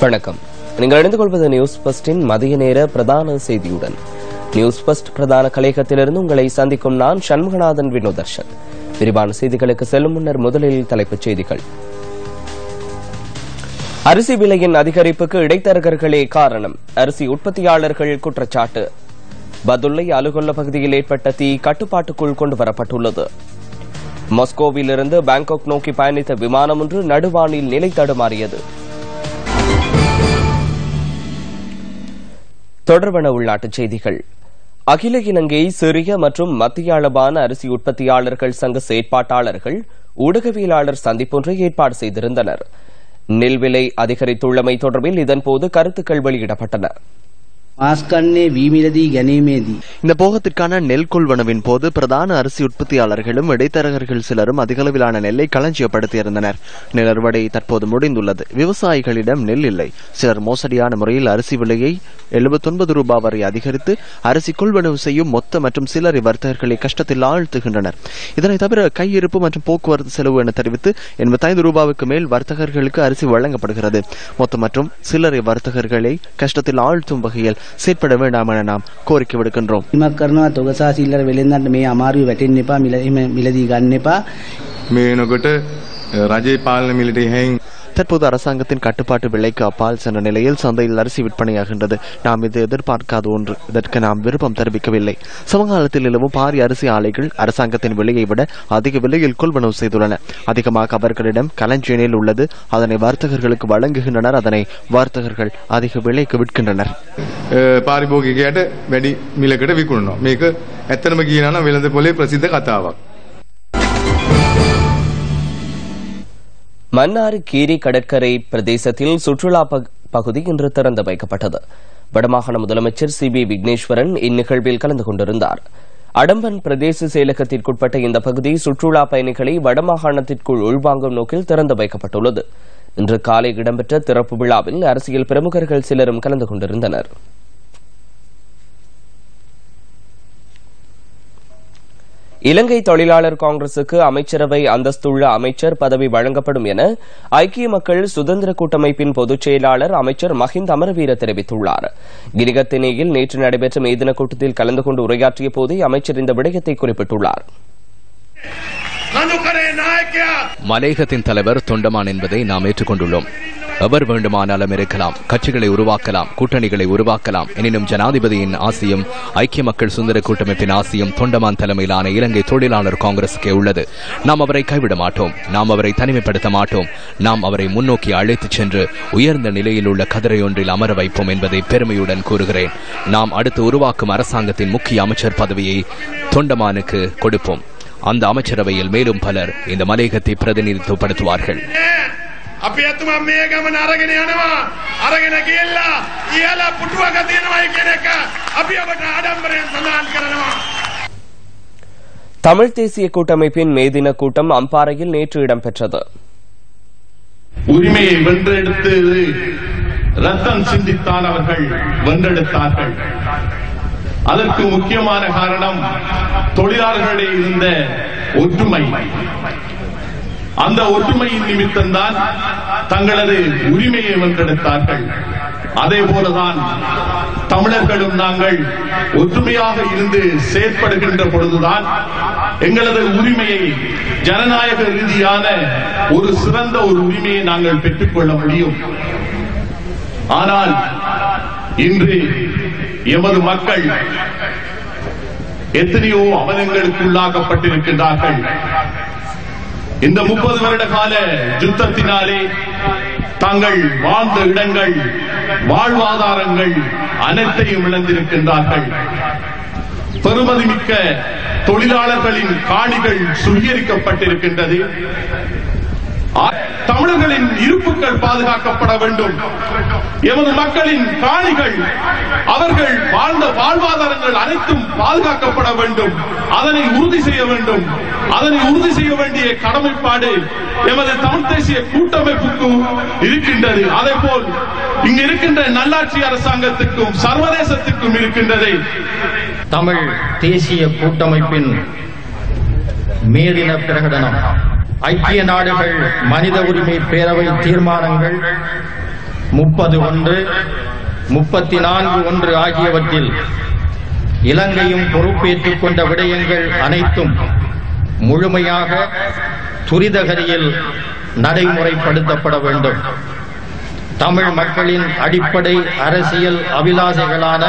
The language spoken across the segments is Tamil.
வணக்கம். நீங்கள் இணைந்து கொள்வது நியூஸ் பஸ்டின் மதிய நேர பிரதான செய்தியுடன். நியூஸ் பஸ்ட் பிரதான கலையகத்திலிருந்து உங்களை சந்திக்கும் நான் சண்முகநாதன் வினோதர்ஷன். விரிவான செய்திகளுக்கு செல்லும் முன்னர் முதலில் தலைப்புச் செய்திகள். அரிசி விலையின் அதிகரிப்புக்கு இடைத்தரகர்களே காரணம், அரிசி உற்பத்தியாளர்கள் குற்றச்சாட்டு. பதுல்லை அலுகொல்ல பகுதியில் ஏற்பட்ட தீ கட்டுப்பாட்டுக்குள் கொண்டுவரப்பட்டுள்ளது. மாஸ்கோவிலிருந்து பாங்காக் நோக்கி பயணித்த விமானம் ஒன்று நடுவானில் நிலை தடுமாறியது. தொடர்பான உள்நாட்டுச் செய்திகள். அகில இலங்கை சிறிய மற்றும் மத்திய அளவான அரிசி உற்பத்தியாளர்கள் சங்க செயற்பாட்டாளர்கள் ஊடகவியலாளர் சந்திப்பொன்றை ஏற்பாடு செய்திருந்தனர். நெல் விலை அதிகரித்துள்ளமை தொடர்பில் இதன்போது கருத்துக்கள் வெளியிடப்பட்டன. இந்த போகத்திற்கான நெல் கொள்வனவின் போது பிரதான அரிசி உற்பத்தியாளர்களும் இடைத்தரகர்கள் சிலரும் அதிகளவிலான நெல்லை களஞ்சியப்படுத்தியிருந்தனர். நெல் அறுவடை தற்போது முடிந்துள்ளது. விவசாயிகளிடம் நெல் இல்லை. சிலர் மோசடியான முறையில் அரிசி விலையை 79 ரூபாய் வரை அதிகரித்து அரிசி கொள்வனவு செய்யும் மொத்த மற்றும் சில்லறை வர்த்தகர்களை கஷ்டத்தில் ஆழ்த்துகின்றனர். இதனை தவிர கையிருப்பு மற்றும் போக்குவரத்து செலவு என தெரிவித்து 85 ரூபாய்க்கு மேல் வர்த்தகர்களுக்கு அரிசி வழங்கப்படுகிறது. மொத்த மற்றும் சில்லறை வர்த்தகர்களை கஷ்டத்தில் ஆழ்த்தும் வகையில் செயற்பட வேண்டாம் என நாம் கோரிக்கை விடுக்கின்றோம். தற்போது அரசாங்கத்தின் கட்டுப்பாட்டு விலைக்கு அப்பால் சென்ற நிலையில் சந்தையில் அரிசி விற்பனையாகின்றது. நாம் இது எதிர்பார்க்காத ஒன்று. இதற்கு நாம் விருப்பம் தெரிவிக்கவில்லை. சமகாலத்தில் நிலவும் பாரிய அரிசி ஆலைகள் அரசாங்கத்தின் விலையை விட அதிக விலையில் கொள்வனவு செய்துள்ளன. அதிகமாக அவர்களிடம் களஞ்சியனில் உள்ளது. அதனை வர்த்தகர்களுக்கு வழங்குகின்றனர். அதனை வர்த்தகர்கள் அதிக விலைக்கு விற்கின்றனர். පාරිභෝගිකයට වැඩි මිලකට විකුණනවා. මේක ඇත්තටම කියනවා නම් වෙළඳ පොලේ ප්‍රසිද්ධ කතාවක්. மன்னார் கீரி கடற்கரை பிரதேசத்தில் சுற்றுலா பகுதி இன்று திறந்து வைக்கப்பட்டது. வடமாகாண முதலமைச்சர் CB விக்னேஸ்வரன் இந்நிகழ்வில் கலந்து கொண்டிருந்தார். அடம்பன் பிரதேச செயலகத்திற்குட்பட்ட இந்த பகுதி சுற்றுலா பயணிகளை வடமாகாணத்திற்குள் உள்வாங்கும் நோக்கில் திறந்து வைக்கப்பட்டுள்ளது. இன்று காலை இடம்பெற்ற திறப்பு விழாவில் அரசியல் பிரமுகர்கள் சிலரும் கலந்து கொண்டிருந்தனர். இலங்கை தொழிலாளர் காங்கிரசுக்கு அமைச்சரவை அந்தஸ்துள்ள அமைச்சர் பதவி வழங்கப்படும் என ஐக்கிய மக்கள் சுதந்திர கூட்டமைப்பின் பொதுச் செயலாளர் அமைச்சர் மஹிந்த அமரவீர தெரிவித்துள்ளார். கிரிகத்தினேயில் நேற்று நடைபெற்ற மேதின கூட்டத்தில் கலந்து கொண்டு உரையாற்றிய போதே அமைச்சர் இந்த விடயத்தை குறிப்பிட்டுள்ளார். மலையகத்தின் தலைவர் தொண்டமான் என்பதை நாம் ஏற்றுக்கொண்டுள்ளோம். எவர் வேண்டுமானாலும் இருக்கலாம், கட்சிகளை உருவாக்கலாம், கூட்டணிகளை உருவாக்கலாம். எனினும் ஜனாதிபதியின் ஆசையும் ஐக்கிய மக்கள் சுதந்திர கூட்டமைப்பின் ஆசையும் தொண்டமான் தலைமையிலான இலங்கை தொழிலாளர் காங்கிரசுக்கே உள்ளது. நாம் அவரை கைவிட மாட்டோம். நாம் அவரை தனிமைப்படுத்த மாட்டோம். நாம் அவரை முன்னோக்கி அழைத்துச் சென்று உயர்ந்த நிலையில் உள்ள கதிரையொன்றில் அமர வைப்போம் என்பதை பெருமையுடன் கூறுகிறேன். நாம் அடுத்து உருவாக்கும் அரசாங்கத்தின் முக்கிய அமைச்சர் பதவியை தொண்டமானுக்கு கொடுப்போம். அந்த அமைச்சரவையில் மேலும் பலர் இந்த மலையகத்தை பிரதிநிதித்துவப்படுத்துவார்கள். தமிழ் தேசிய கூட்டமைப்பின் மேதின கூட்டம் அம்பாறையில் நேற்று இடம்பெற்றது. உரிமையை வென்றெடுத்து ரத்தம் சிந்தித்தான் அவர்கள் வென்றெடுத்தார்கள். அதற்கு முக்கியமான காரணம் தொழிலாளர்களிடையே இருந்த ஒற்றுமை. அந்த ஒற்றுமையின் நிமித்தம்தான் தங்களது உரிமையை வென்றெடுத்தார்கள். அதே போலதான் தமிழர்களும் நாங்கள் ஒற்றுமையாக இருந்து செயற்படுகின்ற பொழுதுதான் எங்களது உரிமையை ஜனநாயக ரீதியான ஒரு சிறந்த ஒரு உரிமையை நாங்கள் பெற்றுக்கொள்ள முடியும். ஆனால் இன்று எமது மக்கள் எத்தனையோ அவலங்களுக்குள்ளாக்கப்பட்டிருக்கின்றார்கள். இந்த 30 வருட கால யுத்தத்தினாலே தாங்கள் வாழ்ந்த இடங்கள், வாழ்வாதாரங்கள் அனைத்தையும் இழந்திருக்கின்றார்கள். பெருமதிமிக்க தொழிலாளர்களின் காணிகள் சுவீகரிக்கப்பட்டிருக்கின்றது. தமிழர்களின் இருப்புகள் பாதுகாக்கப்பட வேண்டும். எமது மக்களின் காணிகள், அவர்கள் வாழ்ந்த வாழ்வாதாரங்கள் அனைத்தும் பாதுகாக்கப்பட வேண்டும். அதனை உறுதி செய்ய வேண்டும். அதனை உறுதி செய்ய வேண்டிய கடமைப்பாடு எமது தமிழ் தேசிய கூட்டமைப்புக்கு இருக்கின்றது. அதே போல் இங்கு இருக்கின்ற நல்லாட்சி அரசாங்கத்துக்கும் சர்வதேசத்துக்கும் இருக்கின்றது. தமிழ் தேசிய கூட்டமைப்பின் மேதின பிரகடனம், ஐக்கிய நாடுகள் மனித உரிமை பேரவை தீர்மானங்கள், 30(1), 34(1) ஆகியவற்றில் இலங்கையும் பொறுப்பேற்றுக் கொண்ட விடயங்கள் அனைத்தும் முழுமையாக துரிதகதியில் நடைமுறைப்படுத்தப்பட வேண்டும். தமிழ் மக்களின் அடிப்படை அரசியல் அபிலாஷைகளான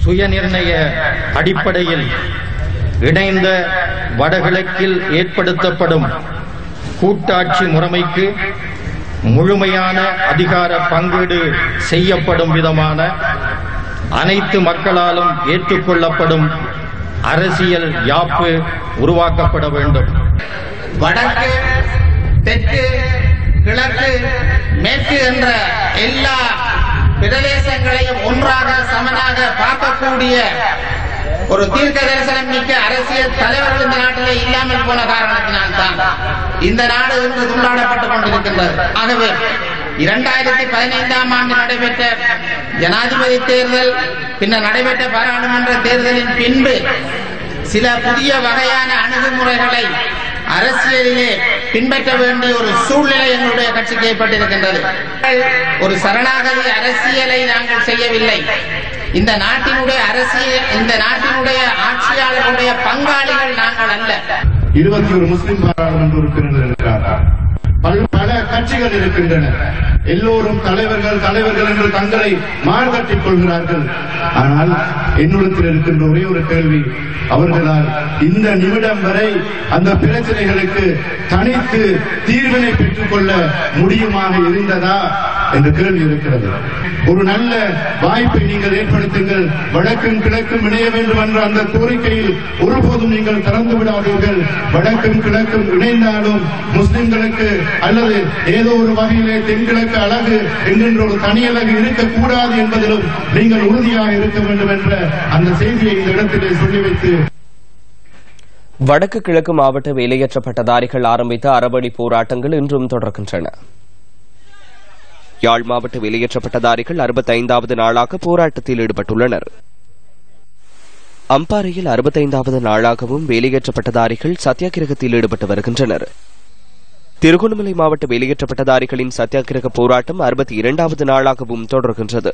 சுயநிர்ணய அடிப்படையில் இணைந்த வடகிழக்கில் ஏற்படுத்தப்படும் கூட்டாட்சி முறைமைக்கு முழுமையான அதிகார பங்கீடு செய்யப்படும் விதமான அனைத்து மக்களாலும் ஏற்றுக்கொள்ளப்படும் அரசியல் யாப்பு உருவாக்கப்பட வேண்டும். வடக்கு, தெற்கு, கிழக்கு, மேற்கு என்ற எல்லா பிரதேசங்களையும் ஒன்றாக சமனாக பார்க்கக்கூடிய ஒரு தீர்க்க தரிசனம் மிக்க அரசியல் தலைவர்கள் இந்த நாட்டிலே இல்லாமல் போன காரணத்தினால்தான் இந்த நாடு இன்று துண்டாடப்பட்டுக் கொண்டிருக்கின்றது. ஆகவே 2015ஆம் ஆண்டு நடைபெற்ற ஜனாதிபதி தேர்தல், பின்னர் நடைபெற்ற பாராளுமன்ற தேர்தலின் பின்பு சில புதிய வகையான அணுகுமுறைகளை அரசியலிலே பின்பற்ற வேண்டிய ஒரு சூழ்நிலை எங்களுடைய கட்சிக்கு ஏற்பட்டிருக்கின்றது. ஒரு சரணாகதி அரசியலை நாங்கள் செய்யவில்லை. இந்த நாட்டினுடைய அரசியல், இந்த நாட்டினுடைய ஆட்சியாளர்களுடைய பங்காளிகள் நாங்கள் அல்ல. 21 முஸ்லிம் பாராளுமன்ற உறுப்பினர்கள் இருக்கிறார்கள். பல கட்சிகள் இருக்கின்றன. எல்லோரும் தலைவர்கள் என்று தங்களை மார்கட்டிக் கொள்கிறார்கள். ஆனால் என்னுடன் இருக்கின்ற ஒரே ஒரு கேள்வி, அவர்களால் இந்த நிமிடம் வரை அந்த பிரச்சனைகளுக்கு தனித்து தீர்வினை பெற்றுக் கொள்ள முடியுமாக இருந்ததா என்ற கேள்வி இருக்கிறது. ஒரு நல்ல வாய்ப்பை நீங்கள் ஏற்படுத்துங்கள். வடக்கும் கிழக்கும் இணைய வேண்டும் என்ற அந்த கோரிக்கையில் ஒருபோதும் நீங்கள் திறந்து விடாதீர்கள். வடக்கும் கிழக்கும் இணைந்தாலும் முஸ்லிம்களுக்கு அல்லது ஏதோ ஒரு வகையிலே தென்கிழக்கு அழகு என்கின்ற ஒரு தனி அழகு இருக்கக்கூடாது என்பதிலும் நீங்கள் உறுதியாக இருக்க வேண்டும் என்ற அந்த செய்தியை இந்த இடத்திலே சொல்லி வைத்து, வடக்கு கிழக்கு மாவட்ட வேலையற்ற பட்டதாரிகள் ஆரம்பித்த அறவழி போராட்டங்கள் இன்றும் தொடர்கின்றன. யாழ் மாவட்ட வேலையற்ற பட்டதாரிகள் 65வது நாளாக போராட்டத்தில் ஈடுபட்டுள்ளனர். அம்பாறையில் 65வது நாளாகவும் வேலையற்ற பட்டதாரிகள் சத்தியாகிரகத்தில் ஈடுபட்டு வருகின்றனர். திருகோணமலை மாவட்ட வேலையற்ற பட்டதாரிகளின் சத்தியாகிரக போராட்டம் 62வது நாளாகவும் தொடர்கின்றது.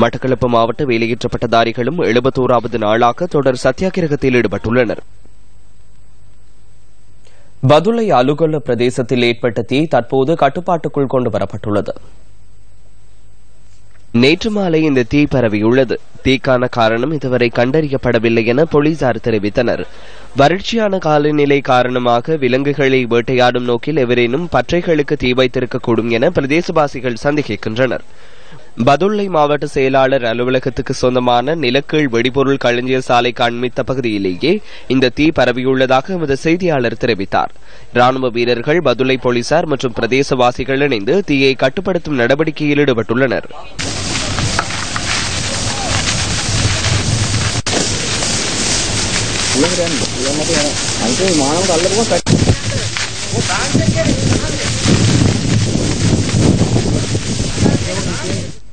மட்டக்களப்பு மாவட்ட வேலையற்ற பட்டதாரிகளும் 71வது நாளாக தொடர் சத்தியாகிரகத்தில் ஈடுபட்டுள்ளனர். பதுளை அலுகொல்ல பிரதேசத்தில் ஏற்பட்ட தீ தற்போது கட்டுப்பாட்டுக்குள் கொண்டு வரப்பட்டுள்ளது. நேற்று மாலை இந்த தீ பரவியுள்ளது. தீக்கான காரணம் இதுவரை கண்டறியப்படவில்லை என போலீசார் தெரிவித்தனர். வறட்சியான காலநிலை காரணமாக விலங்குகளை வேட்டையாடும் நோக்கில் எவரேனும் பற்றைகளுக்கு தீ வைத்திருக்கக்கூடும் என பிரதேசவாசிகள் சந்தேகிக்கின்றனர். பதுளை மாவட்ட செயலாளர் அலுவலகத்துக்கு சொந்தமான நிலக்கீழ் வெடிபொருள் களஞ்சிய சாலை காண்பித்த பகுதியிலேயே இந்த தீ பரவியுள்ளதாக எமது செய்தியாளர் தெரிவித்தார். ராணுவ வீரர்கள், பதுளை போலீசார் மற்றும் பிரதேசவாசிகள் இணைந்து தீயை கட்டுப்படுத்தும் நடவடிக்கையில் ஈடுபட்டுள்ளனர்.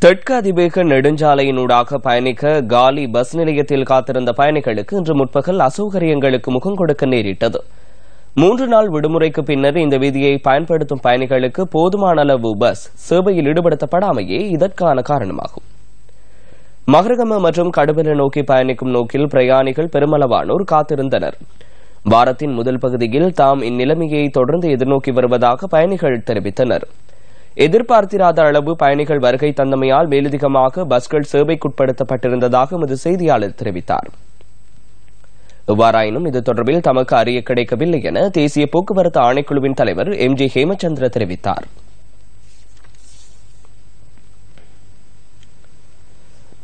தெற்கு அதிவேக நெடுஞ்சாலையினூடாக பயணிக்க காலி பஸ் நிலையத்தில் காத்திருந்த பயணிகளுக்கு இன்று முற்பகல் அசௌகரியங்களுக்கு முகம் கொடுக்க நேரிட்டது. 3 நாள் விடுமுறைக்கு பின்னர் இந்த வீதியை பயன்படுத்தும் பயணிகளுக்கு போதுமான அளவு பஸ் சேவையில் ஈடுபடுத்தப்படாமையே இதற்கான காரணமாகும். மகரகம மற்றும் கடுவெல நோக்கி பயணிக்கும் நோக்கில் பிரயாணிகள் பெருமளவானோர் காத்திருந்தனர். வாரத்தின் முதல் பகுதியில் தாம் இந்நிலைமையை தொடர்ந்து எதிர்நோக்கி வருவதாக பயணிகள் தெரிவித்தனர். எதிர்பார்த்திராத அளவு பயணிகள் வருகை தந்தமையால் மேலதிகமாக பஸ்கள் சேவைக்குட்படுத்தப்பட்டிருந்ததாக எமது செய்தியாளர் தெரிவித்தார். எவ்வாறாயினும் இது தொடர்பில் தமக்கு அறிய கிடைக்கவில்லை என தேசிய போக்குவரத்து ஆணைக்குழுவின் தலைவர் MG ஹேமச்சந்திர தெரிவித்தார்.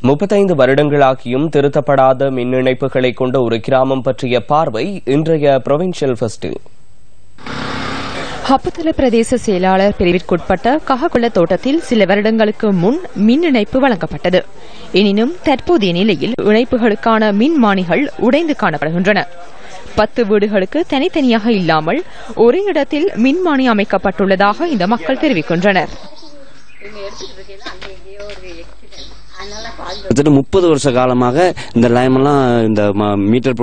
முப்பத்தைந்து வருடங்களாகியும் திருத்தப்படாத மின் இணைப்புகளை கொண்ட ஒரு கிராமம் பற்றிய பார்வை இன்றைய புரோவின்சியல் ஃபெஸ்டில். ஹப்புத்தல பிரதேச செயலாளர் பிரிவிற்குட்பட்ட கஹகுள தோட்டத்தில் சில வருடங்களுக்கு முன் மின் இணைப்பு வழங்கப்பட்டது. எனினும் தற்போதைய நிலையில் இணைப்புகளுக்கான மின்மானிகள் உடைந்து காணப்படுகின்றன. 10 வீடுகளுக்கு தனித்தனியாக இல்லாமல் ஒரே இடத்தில் மின்மானி அமைக்கப்பட்டுள்ளதாக இந்த மக்கள் தெரிவிக்கின்றனர். கிட்டத்தட்ட 30 வருஷ காலமாக இந்த லயமெல்லாம் இந்த மீட்டர்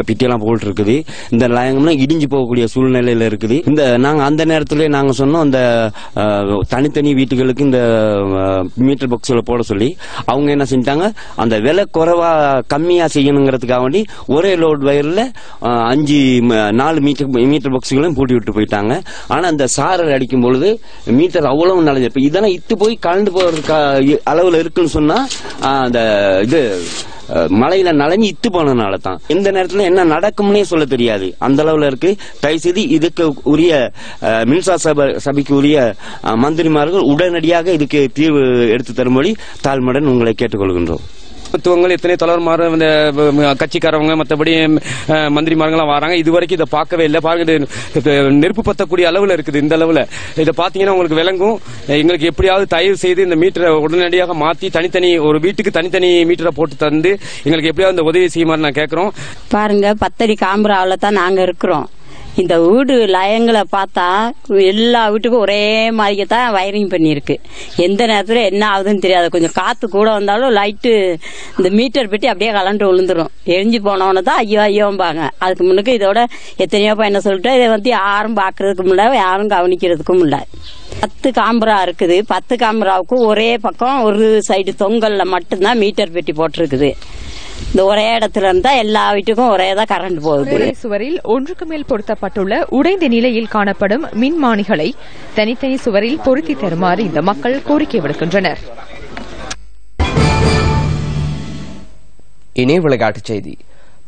பிட்டியெல்லாம் போட்டு இருக்குது. இந்த லயம்லாம் இடிஞ்சு போகக்கூடிய சூழ்நிலையில இருக்குது. இந்த நாங்க அந்த நேரத்திலே நாங்க சொன்னோம் அந்த தனித்தனி வீட்டுகளுக்கு இந்த மீட்டர் பாக்ஸ்ல போட சொல்லி அவங்க என்ன செஞ்சாங்க, அந்த விலை குறைவா கம்மியா செய்யணுங்கிறதுக்காக வேண்டி ஒரே லோட் வயர்ல 4 மீட்டர் பாக்ஸ்களையும் பூட்டி விட்டு போயிட்டாங்க. ஆனா அந்த சாரல் அடிக்கும் பொழுது மீட்டர் அவ்வளவு நல்லது. இப்ப இதெல்லாம் இத்து போய் கலந்து போறதுக்கு அளவுல இருக்குன்னு சொன்னா அந்த இது மழையில நனைஞ்சு இத்து போனதுனால தான். இந்த நேரத்துல என்ன நடக்கும்னே சொல்ல தெரியாது, அந்த அளவுல இருக்கு. தயவுசெய்து இதுக்கு உரிய மின்சார சபைக்கு உரிய மந்திரிமார்கள் உடனடியாக இதுக்கு தீர்வு எடுத்து தரும்படி தாழ்மையுடன் உங்களை கேட்டுக்கொள்கின்றோம். எத்தனை தலைவர்மார் இந்த கட்சிக்காரவங்க மற்றபடி மந்திரிமார்கள்லாம் வராங்க. இதுவரைக்கும் இதை பார்க்கவே இல்லை. பாருங்க, நெருப்பு பத்தக்கூடிய அளவுல இருக்குது. இந்த அளவுல இதை பாத்தீங்கன்னா உங்களுக்கு விளங்கும். எங்களுக்கு எப்படியாவது தயவு செய்து இந்த மீட்டரை உடனடியாக மாத்தி தனித்தனி ஒரு வீட்டுக்கு தனித்தனி மீட்டரை போட்டு தந்து எங்களுக்கு எப்படியாவது இந்த உதவி செய்யுமாறு நான் கேட்கிறோம். பாருங்க, 10 அடி காம்பராவில் தான் நாங்க இருக்கிறோம். இந்த வீடு லயங்களை பார்த்தா எல்லா வீட்டுக்கும் ஒரே மாதிரி தான் வயரிங் பண்ணியிருக்கு. எந்த நேரத்தில் என்ன ஆகுதுன்னு தெரியாது. கொஞ்சம் காற்று கூட வந்தாலும் லைட்டு இந்த மீட்டர் பெட்டி அப்படியே கலண்டு விழுந்துரும். எரிஞ்சு போனவன தான் ஐயோ ஐயோம்பாங்க. அதுக்கு முன்னுக்கு இதோட எத்தனையோ பையனை சொல்லிட்டு இதை வந்து யாரும் பார்க்கறதுக்கும் இல்லை, யாரும் கவனிக்கிறதுக்கும் இல்லை. 10 காம்பரா இருக்குது. 10 காம்பராவுக்கும் ஒரே பக்கம் ஒரு சைடு தொங்கல்ல மட்டும்தான் மீட்டர் பெட்டி போட்டிருக்குது. இந்த ஒரே இடத்துல இருந்தா எல்லா வீட்டுக்கும் ஒரே தான் கரண்ட் போகுது. சுவரில் ஒன்றுக்கு மேல் பொருத்தப்பட்டுள்ள உடைந்த நிலையில் காணப்படும் மின்மானிகளை தனித்தனி சுவரில் பொருத்தி தருமாறு இந்த மக்கள் கோரிக்கை விடுக்கின்றனர். இனி விளையாட்டுச் செய்தி.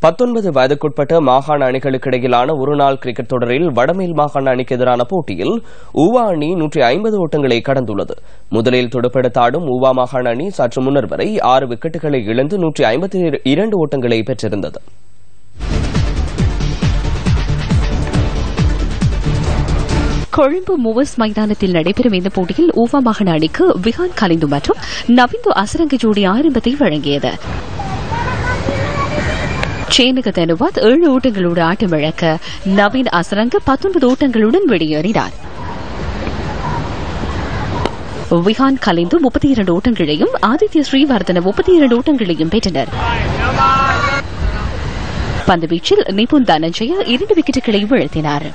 19 வயதுக்குட்பட்ட மாகாண அணிகளுக்கு இடையிலான ஒருநாள் கிரிக்கெட் தொடரில் வடமேல் மாகாண அணிக்கு எதிரான போட்டியில் ஊவா அணி 150 ஓட்டங்களை கடந்துள்ளது. முதலில் துடுப்பெடுத்தாடும் ஊவா மாகாண அணி சற்று முன்னர் வரை 6 விக்கெட்டுகளை இழந்து 152 ஓட்டங்களை பெற்றிருந்தது. கொழும்பு மூவர்ஸ் மைதானத்தில் நடைபெறும் இந்த போட்டியில் ஊவா மாகாண அணிக்கு விஹான் கலிந்து மற்றும் நவிந்து அசரங்க ஜோடி ஆரம்பத்தை வழங்கியது. சேனக தனுவாத் 7 ஓட்டங்களோடு ஆட்டமிழக்க நவீன் அசரங்க 19 ஓட்டங்களுடன் வெளியேறினார். விஹான் கலிந்து 32 ஓட்டங்களையும் ஆதித்ய ஸ்ரீவர்தன 32 ஓட்டங்களையும் பெற்றனர். பந்துவீச்சில் நிபுன் தனஞ்சய 2 விக்கெட்டுகளை வீழ்த்தினார்.